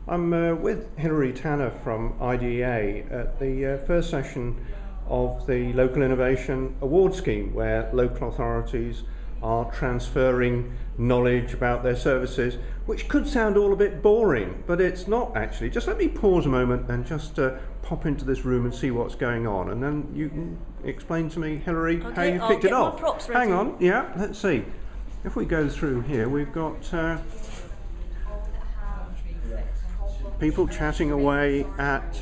I'm with Hilary Tanner from IDEA at the first session of the Local Innovation Award Scheme, where local authorities are transferring knowledge about their services, which could sound all a bit boring, but it's not actually. Just let me pause a moment and just pop into this room and see what's going on, and then you can explain to me, Hilary, how you picked it off. Props ready. Hang on, yeah, let's see. If we go through here, we've got people chatting away at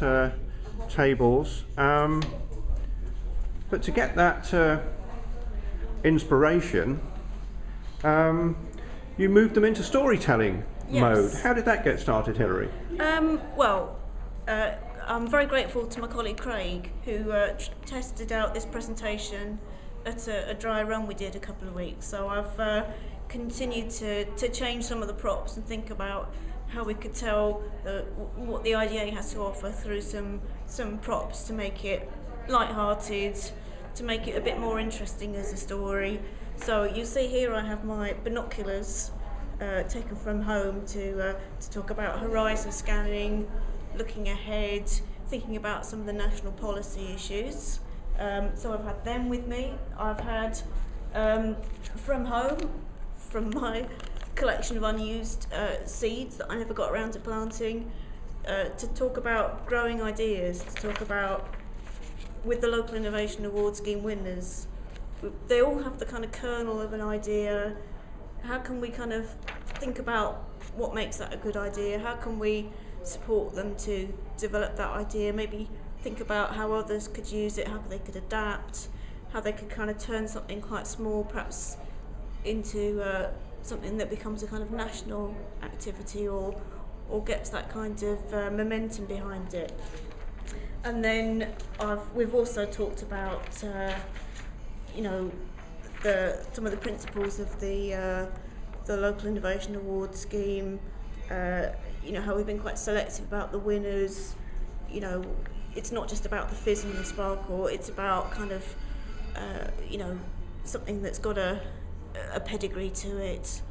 tables, but to get that inspiration, you moved them into storytelling mode. How did that get started, Hilary? I'm very grateful to my colleague Craig, who tested out this presentation at a dry run we did a couple of weeks. So I've continued to change some of the props and think about how we could tell what the IDA has to offer through some props to make it light-hearted, to make it a bit more interesting as a story. So you see here I have my binoculars taken from home to talk about horizon scanning, looking ahead, thinking about some of the national policy issues. So I've had them with me. I've had from home, from my collection of unused seeds that I never got around to planting, to talk about growing ideas, to talk about, with the Local Innovation Award Scheme winners, they all have the kind of kernel of an idea. How can we kind of think about what makes that a good idea? How can we support them to develop that idea? Maybe think about how others could use it, how they could adapt, how they could kind of turn something quite small perhaps into something that becomes a kind of national activity or gets that kind of momentum behind it. And then we've also talked about some of the principles of the Local Innovation Award Scheme. How we've been quite selective about the winners. It's not just about the fizz and the sparkle. It's about kind of something that's got a pedigree to it,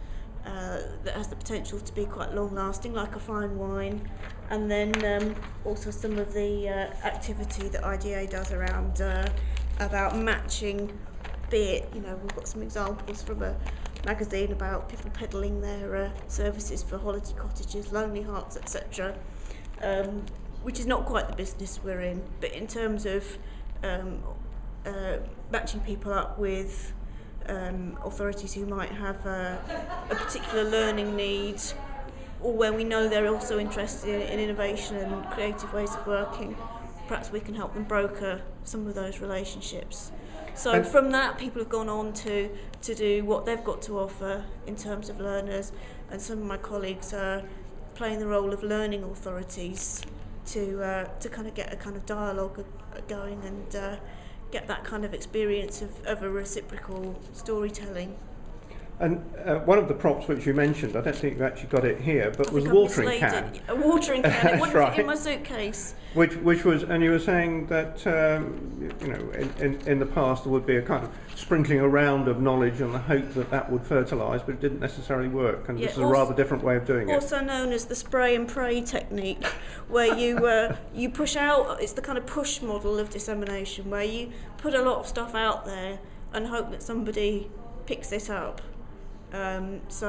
that has the potential to be quite long-lasting, like a fine wine. And then also some of the activity that IDA does around about matching, be it, we've got some examples from a magazine about people peddling their services for holiday cottages, lonely hearts, etc., which is not quite the business we're in, but in terms of matching people up with authorities who might have a particular learning need, or where we know they're also interested in innovation and creative ways of working, perhaps we can help them broker some of those relationships. So from that, people have gone on to do what they've got to offer in terms of learners, and some of my colleagues are playing the role of learning authorities to kind of get a kind of dialogue going and get that kind of experience of a reciprocal storytelling. And one of the props which you mentioned, I don't think you actually got it here, but was a watering can. A watering can. It wasn't right. in my suitcase. Which was, and you were saying that in the past there would be a kind of sprinkling around of knowledge and the hope that would fertilise, but it didn't necessarily work. And this is a rather different way of doing it. Also known as the spray and pray technique, where you push out. It's the kind of push model of dissemination, where you put a lot of stuff out there and hope that somebody picks it up. Lots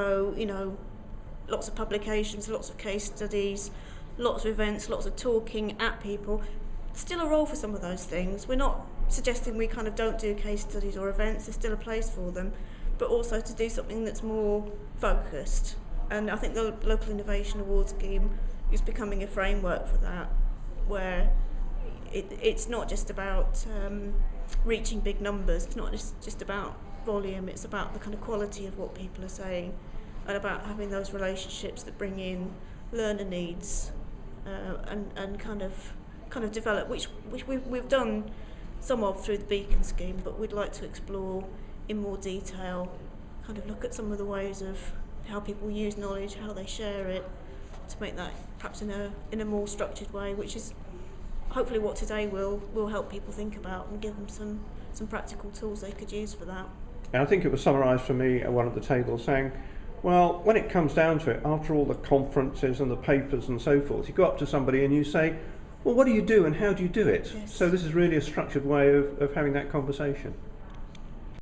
of publications, lots of case studies, lots of events, lots of talking at people. Still a role for some of those things. We're not suggesting we kind of don't do case studies or events. There's still a place for them, but also to do something that's more focused. And I think the Local Innovation Award Scheme is becoming a framework for that, where it's not just about reaching big numbers. It's not just about volume. It's about the kind of quality of what people are saying, and about having those relationships that bring in learner needs and kind of develop, which we've done some of through the Beacon scheme, but we'd like to explore in more detail, kind of look at some of the ways of how people use knowledge, how they share it, to make that perhaps in a more structured way, which is hopefully what today will help people think about and give them some practical tools they could use for that. And I think it was summarised for me at one of the tables saying, Well, when it comes down to it, after all the conferences and the papers and so forth, you go up to somebody and you say, well, what do you do and how do you do it? Yes. So this is really a structured way of having that conversation.